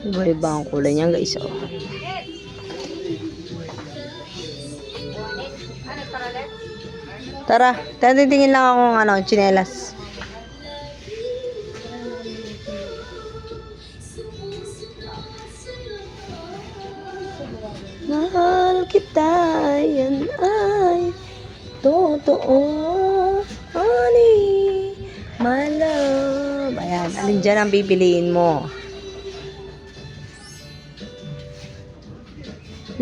Iba-iba ang kulay niyan guys. Oh. Tara, titingin lang ako ng ano, tsinelas. Mahal kita, yan ay totoo, honey, my love. Ayan, alin dyan ang pipiliin mo?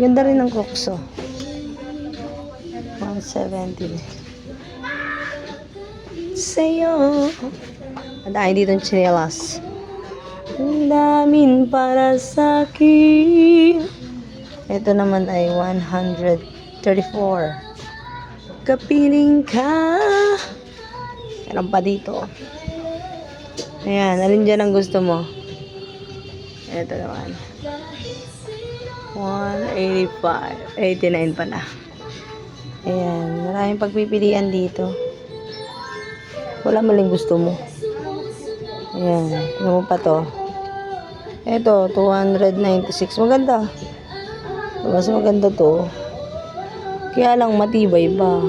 Ganda rin ng Crocs, oh. 170. Sa'yo. Ang dahil dito ng tsinelas. Ang damin para sa'kin. Ito naman ay 134. Kapiling ka. Meron pa dito. Ayan, alin dyan ang gusto mo? Ito naman. 185. 89 pala. Ayan, maraming pagpipilian dito. Wala maling gusto mo. Ayan, tingnan mo pa to. Ito, 296. Maganda. Mas maganda to. Kaya lang matibay ba?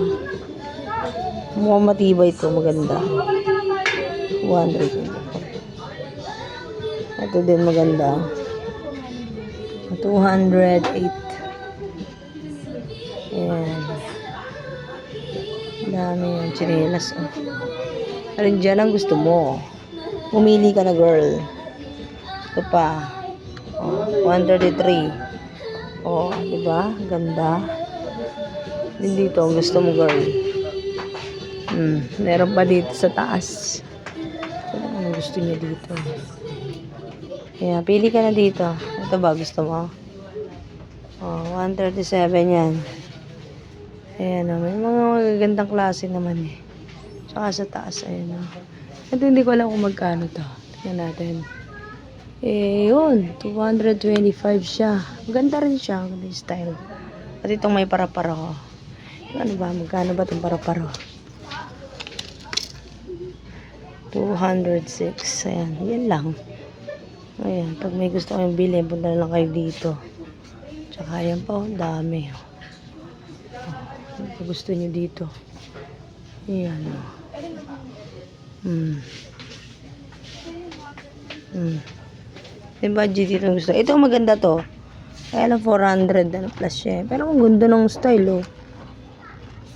Mukhang matibay to, maganda. 100. Ito din maganda. 208. Ayan. Dami yung tsinelas. Oh. Alin dyan ang gusto mo? Pumili ka na, girl. Ito pa. Oh, 133. Oh, diba? Ganda. Din dito ang gusto mo, girl. Meron pa dito sa taas. Ano gusto niya dito? Kaya, pili ka na dito. Ito ba gusto mo? Oh, 137 yan. Ayan, oh, may mga magagandang klase naman eh. Tsaka sa taas, ayan o. Ito hindi ko alam kung magkano to. Tingnan natin. Eh, yun. 225 siya. Maganda rin siya. Maganda yung style. At itong may para-para ko. Ano ba? Magkano ba itong para-para? 206. Ayan. Yan lang. Ayan. Pag may gusto kayong bilhin, punta na lang kayo dito. Tsaka ayan pa. Ang dami. Ano gusto nyo dito? Ayan o. Yung budget dito gusto. Ito maganda to. Kaya lang 400 ano plus siya. Pero ang ganda ng style oh.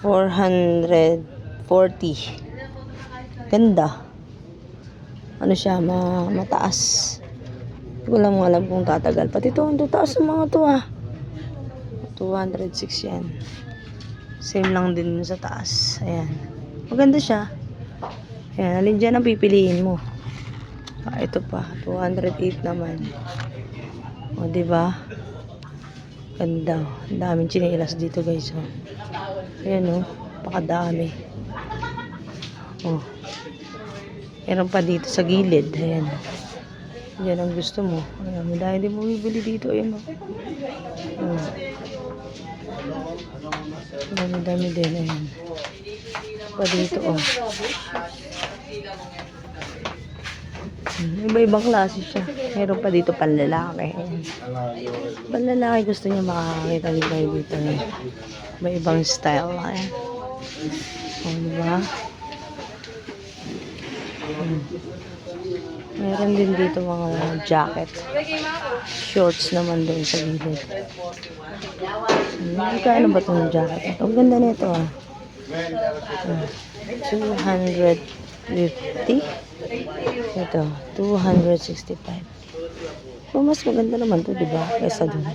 440. Ganda. Ano siya, mataas. Hindi ko lang alam kung tatagal. Pati ito, ang tataas ng mga to ah. 206 yan. Same lang din sa taas. Ayan. Maganda siya. Ayan, alin dyan ang pipiliin mo. Ah, ito pa, 208 naman. O, diba? Ganda. Ang daming tsinelas dito, guys. O. Ayan, o. Pakadami. O. Meron pa dito sa gilid. Ayan. Yan ang gusto mo. Ayan, dahil hindi mo bibili dito. Ayan, o. Dami-dami din. Ayan. Pa dito, o. Iba-ibang klase siya. Meron pa dito panlalaki. Panlalaki gusto niya makakakita dito. Iba-ibang style. Ayan. O, diba? Meron din dito mga jacket. Shorts naman doon sa gilid. Magkano ba itong jacket? Ang ganda nito ah. 250. Ito, 265. So, mas maganda naman to, diba? Kaysa doon.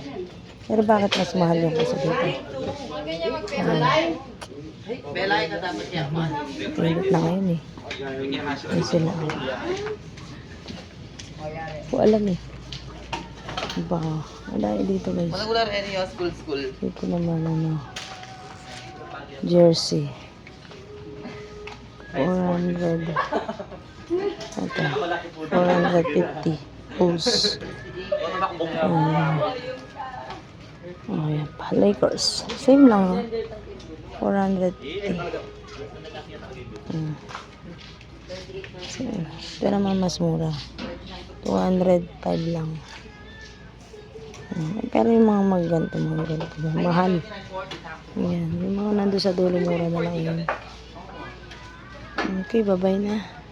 Pero bakit mas mahal yung kaysa dito? Pinit na ngayon eh. Yan sila. Ko alam eh. Diba? Wala dito guys. Dito naman ano. Jersey. 400. Ito. 450. Hose. Oh, yan pa. Lakers. Same lang, no? 450. So, ito naman mas mura. 205 lang. Pero yung mga magganto, mahal. Yan. Yung mga nando sa dulo, mura na lang yun. Okay, bye-bye na.